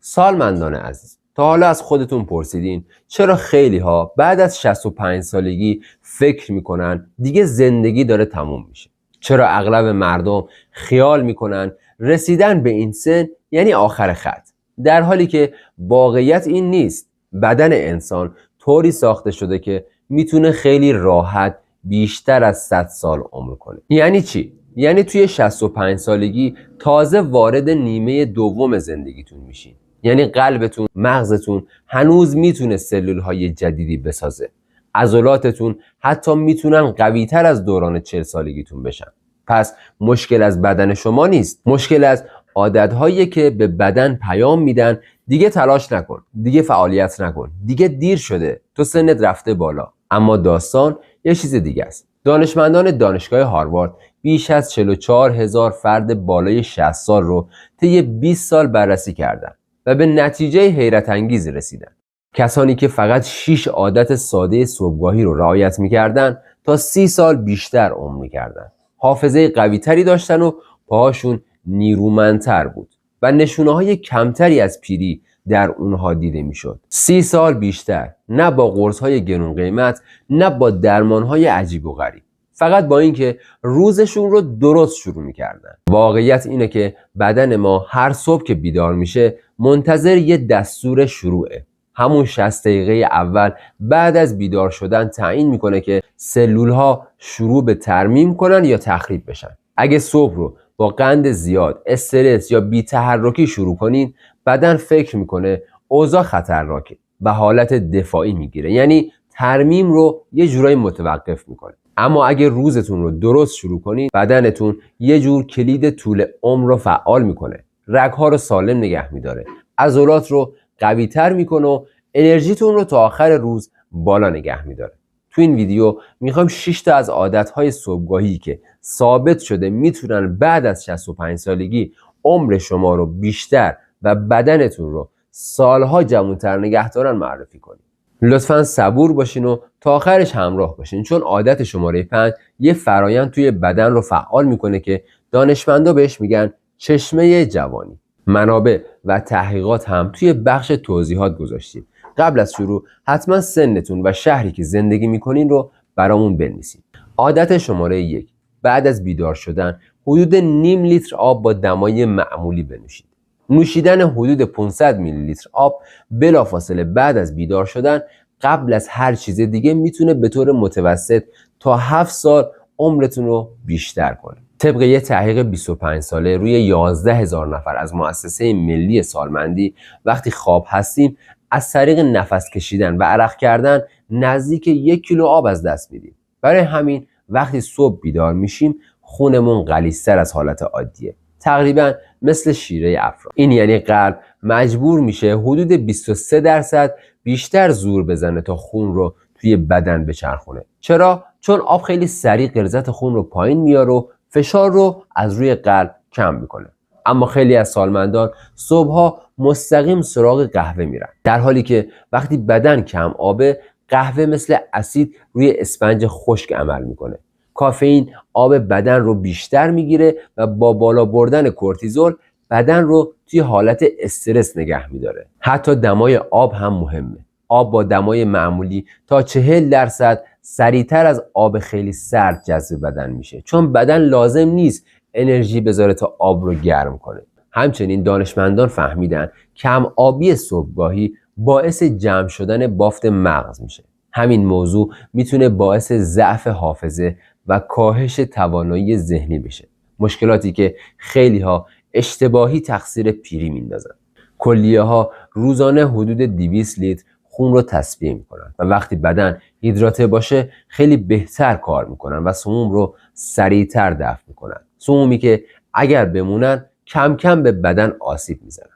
سالمندان عزیز، تا حالا از خودتون پرسیدین چرا خیلی ها بعد از 65 سالگی فکر میکنن دیگه زندگی داره تموم میشه؟ چرا اغلب مردم خیال میکنن رسیدن به این سن یعنی آخر خط، در حالی که واقعیت این نیست. بدن انسان طوری ساخته شده که میتونه خیلی راحت بیشتر از 100 سال عمر کنه. یعنی چی؟ یعنی توی 65 سالگی تازه وارد نیمه دوم زندگیتون میشین. یعنی قلبتون، مغزتون هنوز میتونه سلولهای جدیدی بسازه. عضلاتتون حتی میتونن قوی‌تر از دوران 40 سالگیتون بشن. پس مشکل از بدن شما نیست، مشکل از عادتهایی که به بدن پیام میدن دیگه تلاش نکن، دیگه فعالیت نکن، دیگه دیر شده، تو سنت رفته بالا. اما داستان یه چیز دیگه است. دانشمندان دانشگاه هاروارد بیش از 44,000 فرد بالای 60 سال رو طی 20 سال بررسی کردن و به نتیجه حیرت انگیز رسیدن. کسانی که فقط 6 عادت ساده صبحگاهی رو رعایت می‌کردن تا 30 سال بیشتر عمر می‌کردن. حافظه قوی‌تری داشتن و پاهاشون نیرومندتر بود و نشونه‌های کمتری از پیری در اونها دیده میشد. 30 سال بیشتر، نه با قرص‌های گرون قیمت، نه با درمان‌های عجیب و غریب، فقط با اینکه روزشون رو درست شروع می‌کردن. واقعیت اینه که بدن ما هر صبح که بیدار میشه منتظر یه دستور شروعه. همون 60 دقیقه اول بعد از بیدار شدن تعیین میکنه که سلول‌ها شروع به ترمیم کنن یا تخریب بشن. اگه صبح رو با قند زیاد، استرس یا بی‌تحرکی شروع کنین، بدن فکر میکنه اوضاع خطرناکه و حالت دفاعی میگیره، یعنی ترمیم رو یه جورایی متوقف میکنه. اما اگه روزتون رو درست شروع کنین، بدنتون یه جور کلید طول عمر رو فعال میکنه، رگ‌ها رو سالم نگه میداره، عضلات رو قوی‌تر میکنه و انرژیتون رو تا آخر روز بالا نگه میداره. تو این ویدیو میخوام 6 تا از عادتهای صبحگاهی که ثابت شده میتونن بعد از 65 سالگی عمر شما رو بیشتر و بدنتون رو سالها جوان‌تر نگه دارن معرفی کنیم. لطفاً صبور باشین و تا آخرش همراه باشین، چون عادت شماره 5 یه فرایند توی بدن رو فعال میکنه که دانشمندا بهش میگن چشمه جوانی. منابع و تحقیقات هم توی بخش توضیحات گذاشتیم. قبل از شروع حتما سنتون و شهری که زندگی میکنین رو برامون بنویسید. عادت شماره 1: بعد از بیدار شدن حدود نیم لیتر آب با دمای معمولی بنوشید. نوشیدن حدود 500 میلی لیتر آب بلافاصله بعد از بیدار شدن قبل از هر چیز دیگه میتونه به طور متوسط تا 7 سال عمرتون رو بیشتر کنه. طبق یه تحقیق 25 ساله روی 11,000 نفر از مؤسسه ملی سالمندی، وقتی خواب هستیم از طریق نفس کشیدن و عرق کردن نزدیک 1 کیلو آب از دست میدیم. برای همین وقتی صبح بیدار میشیم خونمون غلیظ‌تر از حالت عادیه، تقریبا مثل شیره افرا. این یعنی قلب مجبور میشه حدود 23% بیشتر زور بزنه تا خون رو توی بدن بچرخونه. چرا؟ چون آب خیلی سریع غلظت خون رو پایین میاره و فشار رو از روی قلب کم میکنه. اما خیلی از سالمندان صبحها مستقیم سراغ قهوه میرن، در حالی که وقتی بدن کم آبه قهوه مثل اسید روی اسفنج خشک عمل میکنه. کافئین آب بدن رو بیشتر میگیره و با بالا بردن کورتیزول بدن رو توی حالت استرس نگه میداره. حتی دمای آب هم مهمه. آب با دمای معمولی تا 40% سریعتر از آب خیلی سرد جذب بدن میشه، چون بدن لازم نیست انرژی بذاره تا آب رو گرم کنه. همچنین دانشمندان فهمیدن کم آبی صبحگاهی باعث جمع شدن بافت مغز میشه. همین موضوع میتونه باعث ضعف حافظه و کاهش توانایی ذهنی بشه، مشکلاتی که خیلی ها اشتباهی تقصیر پیری میندازن. کلیه ها روزانه حدود 200 لیتر خون رو تصفیه میکنن و وقتی بدن هیدراته باشه خیلی بهتر کار میکنن و سموم رو سریعتر دفع میکنن، سمومی که اگر بمونن کم کم به بدن آسیب میزنن.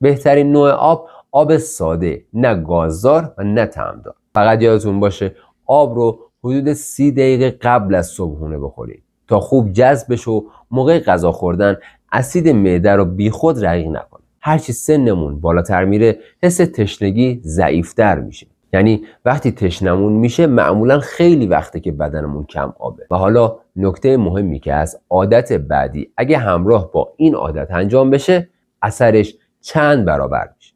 بهترین نوع آب ساده، نه گازدار و نه طعمدار. فقط یادتون باشه آب رو حدود 30 دقیقه قبل از صبحونه بخورید تا خوب جذب بشه و موقع غذا خوردن اسید معده رو بیخود رقیق نکنه. هرچی سنمون بالاتر میره حس تشنگی ضعیفتر میشه. یعنی وقتی تشنمون میشه معمولا خیلی وقته که بدنمون کم آبه. و حالا نکته مهمی که از عادت بعدی اگه همراه با این عادت انجام بشه اثرش چند برابر میشه.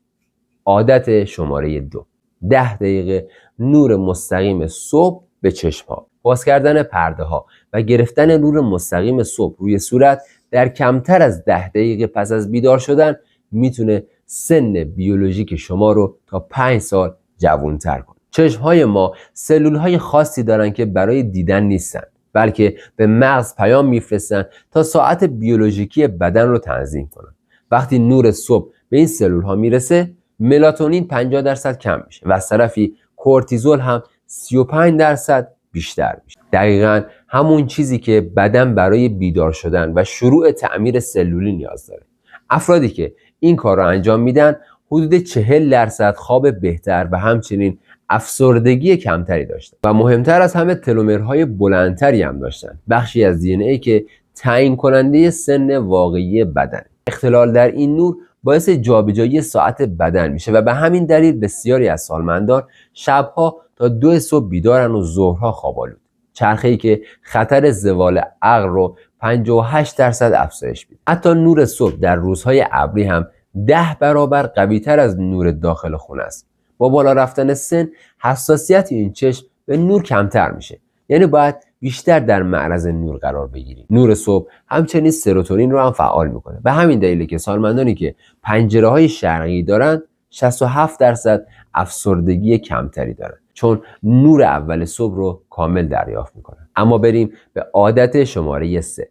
عادت شماره 2: 10 دقیقه نور مستقیم صبح به چشم ها. باز کردن پرده ها و گرفتن نور مستقیم صبح روی صورت در کمتر از 10 دقیقه پس از بیدار شدن میتونه سن بیولوژیک شما رو تا 5 سال جوان‌تر کنه. چشم های ما سلول های خاصی دارن که برای دیدن نیستن، بلکه به مغز پیام میفرستن تا ساعت بیولوژیکی بدن رو تنظیم کنن. وقتی نور صبح به این سلول ها میرسه، ملاتونین 50% کم میشه و از طرفی کورتیزول هم 35% بیشتر میشه. دقیقاً همون چیزی که بدن برای بیدار شدن و شروع تعمیر سلولی نیاز داره. افرادی که این کار رو انجام میدن حدود 40% خواب بهتر و همچنین افسردگی کمتری داشتن و مهمتر از همه تلومرهای بلندتری هم داشتن، بخشی از دی ان ای که تعیین کننده سن واقعی بدنه. اختلال در این نور باعث جابجایی ساعت بدن میشه و به همین دلیل بسیاری از سالمندان شبها تا 2 صبح بیدارن و ظهرها خوابالود. چرخه‌ای که خطر زوال عقل رو 58% افزایش میده. حتی نور صبح در روزهای ابری هم 10 برابر قوی‌تر از نور داخل خونه است. با بالا رفتن سن حساسیت این چشم به نور کمتر میشه، یعنی باید بیشتر در معرض نور قرار بگیریم. نور صبح همچنین سروتونین رو هم فعال میکنه. به همین دلیله که سالمندانی که پنجره‌های شرقی دارن 67% افسردگی کمتری دارن، چون نور اول صبح رو کامل دریافت میکنن. اما بریم به عادت شماره 3: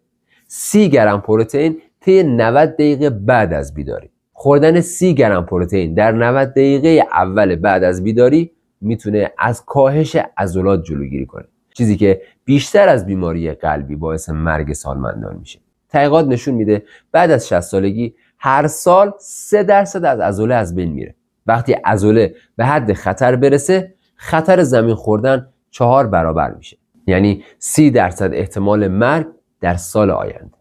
30 گرم پروتئین طی 90 دقیقه بعد از بیداری. خوردن 30 گرم پروتئین در 90 دقیقه اول بعد از بیداری میتونه از کاهش عضلات جلوگیری کنه، چیزی که بیشتر از بیماری قلبی باعث مرگ سالمندان میشه. تحقیقات نشون میده بعد از 60 سالگی هر سال 3% از عضله از بین میره. وقتی عضله به حد خطر برسه، خطر زمین خوردن 4 برابر میشه، یعنی 30% احتمال مرگ در سال آینده.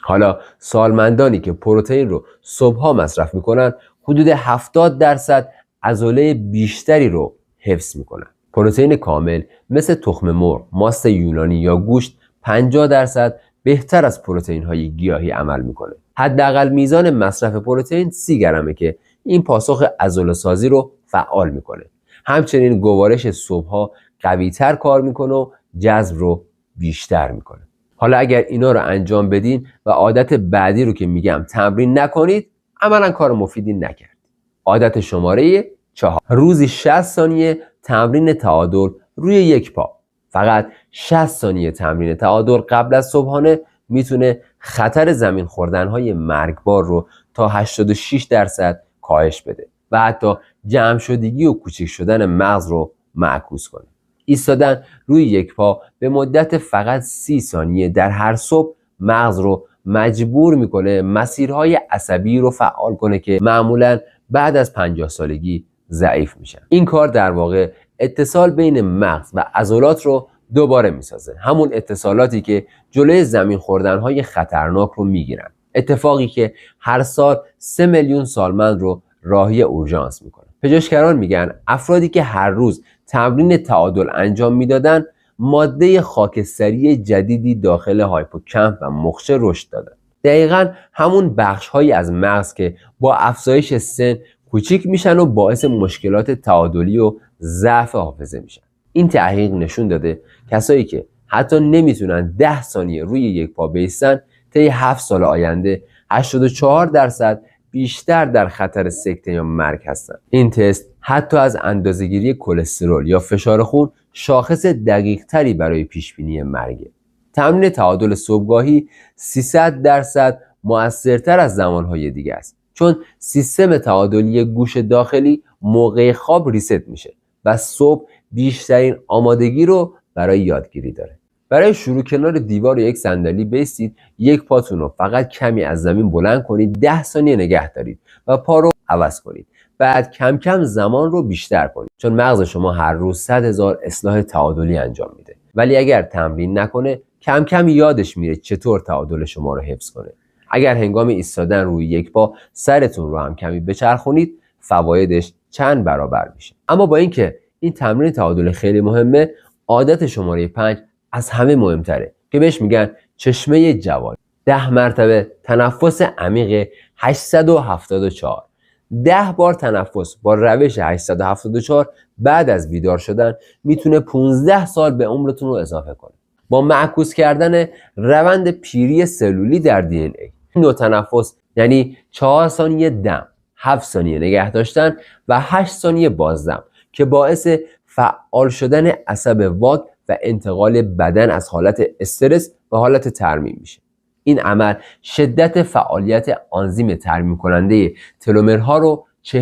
حالا سالمندانی که پروتئین رو صبحها مصرف میکنن حدود 70% عضله بیشتری رو حفظ میکنن. پروتئین کامل مثل تخم مرغ، ماست یونانی یا گوشت 50% بهتر از پروتئین های گیاهی عمل میکنه. حداقل میزان مصرف پروتئین 30 گرمه که این پاسخ عضله سازی رو فعال میکنه. همچنین گوارش صبحها قوی‌تر کار میکنه و جذب رو بیشتر میکنه. حالا اگر اینا رو انجام بدین و عادت بعدی رو که میگم تمرین نکنید، عملا کار مفیدی نکرد. عادت شماره 4: روزی 60 ثانیه تمرین تعادل روی یک پا. فقط 60 ثانیه تمرین تعادل قبل از صبحانه میتونه خطر زمین خوردن‌های مرگبار رو تا 86% کاهش بده و حتی جمع شدگی و کوچک شدن مغز رو معکوس کنه. ایستادن روی یک پا به مدت فقط 30 ثانیه در هر صبح مغز رو مجبور میکنه مسیرهای عصبی رو فعال کنه که معمولاً بعد از 50 سالگی ضعیف میشن. این کار در واقع اتصال بین مغز و عضلات رو دوباره میسازه، همون اتصالاتی که جلوی زمین خوردنهای خطرناک رو میگیرن. اتفاقی که هر سال 3 میلیون سالمند رو راهی اورژانس میکنه. پزشکان میگن افرادی که هر روز تمرین تعادل انجام میدادن ماده خاکستری جدیدی داخل هایپوکامپ و مخشه رشد دادن. دقیقاً همون بخش‌هایی از مغز که با افزایش سن کوچیک میشن و باعث مشکلات تعادلی و ضعف حافظه میشن. این تحقیق نشون داده کسایی که حتی نمیتونن 10 ثانیه روی یک پا بایستن طی 7 سال آینده 84% بیشتر در خطر سکته یا مرگ هستن. این تست حتی از اندازه‌گیری کلسترول یا فشار خون شاخص دقیق تری برای پیش بینی مرگه. تمرین تعادل صبحگاهی 300% مؤثرتر از زمانهای دیگه است، چون سیستم تعادلی گوش داخلی موقع خواب ریست میشه و صبح بیشترین آمادگی رو برای یادگیری داره. برای شروع کنار دیوار یک صندلی بایستید، یک پاتون رو فقط کمی از زمین بلند کنید، 10 ثانیه نگه دارید و پا رو عوض کنید. بعد کم کم زمان رو بیشتر کنید، چون مغز شما هر روز 100,000 اصلاح تعادلی انجام میده. ولی اگر تمرین نکنه، کم کم یادش میره چطور تعادل شما رو حفظ کنه. اگر هنگام ایستادن روی یک پا سرتون رو هم کمی بچرخونید، فوایدش چند برابر میشه. اما با اینکه این تمرین تعادل خیلی مهمه، عادت شماره 5 از همه مهمتره که بهش میگن چشمه جوان. 10 مرتبه تنفس عمیق 874 10 بار تنفس با روش 874 بعد از بیدار شدن میتونه 15 سال به عمرتون رو اضافه کنه. با معکوس کردن روند پیری سلولی در دی ان ای، این نوع تنفس یعنی 4 ثانیه دم، 7 ثانیه نگه داشتن و 8 ثانیه بازدم که باعث فعال شدن عصب واگ و انتقال بدن از حالت استرس به حالت ترمیم میشه. این عمل شدت فعالیت آنزیم ترمیم کننده تلومرها رو 43%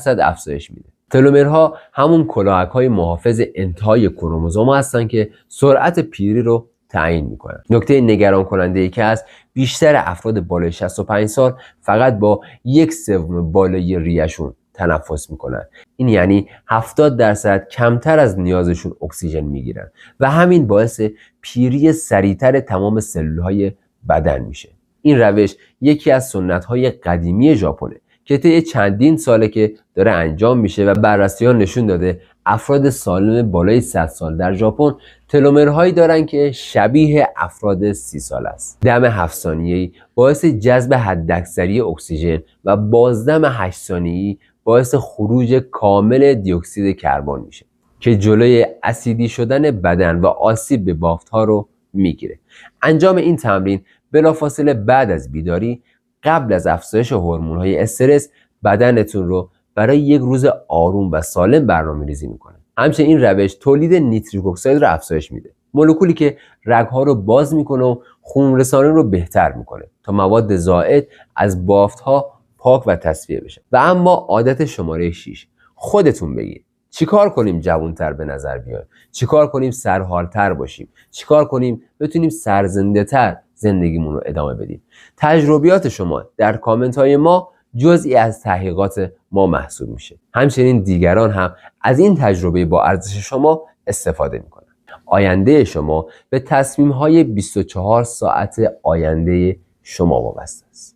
افزایش میده. تلومرها همون کلاهک‌های محافظ انتهای کروموزوم هستن که سرعت پیری رو تعیین میکنن. نکته نگران کننده ای که از بیشتر افراد بالای 65 سال فقط با 1/3 بالای ریه‌شون تنفس میکنن. این یعنی 70% کمتر از نیازشون اکسیژن میگیرن و همین باعث پیری سریعتر تمام سلولهای بدن میشه. این روش یکی از سنت‌های قدیمی ژاپنه که طی چندین ساله که داره انجام میشه و بررسی‌ها نشون داده افراد سالم بالای 100 سال در ژاپن تلومرهایی دارن که شبیه افراد 30 سال است. دم 7 ثانیه‌ای باعث جذب حداکثری اکسیژن و بازدم 8 ثانیه‌ای باعث خروج کامل دی اکسید کربن میشه که جلوی اسیدی شدن بدن و آسیب به بافت‌ها رو میگیره. انجام این تمرین بلافاصله بعد از بیداری قبل از افزایش هورمون‌های استرس بدنتون رو برای یک روز آروم و سالم برنامه‌ریزی میکنه. همچنین این روش تولید نیتریک اکساید رو افزایش میده، مولکولی که رگ‌ها رو باز میکنه و خون رسانی رو بهتر میکنه تا مواد زائد از بافت‌ها پاک و تصفیه بشه. و اما عادت شماره 6، خودتون بگید چیکار کنیم جوان‌تر به نظر بیایم؟ چیکار کنیم سرحال‌تر باشیم؟ چیکار کنیم بتونیم سرزنده‌تر زندگیمون رو ادامه بدیم؟ تجربیات شما در کامنت‌های ما جزئی از تحقیقات ما محسوب میشه. همچنین دیگران هم از این تجربه با ارزش شما استفاده میکنن. آینده شما به تصمیم‌های 24 ساعت آینده شما وابسته است.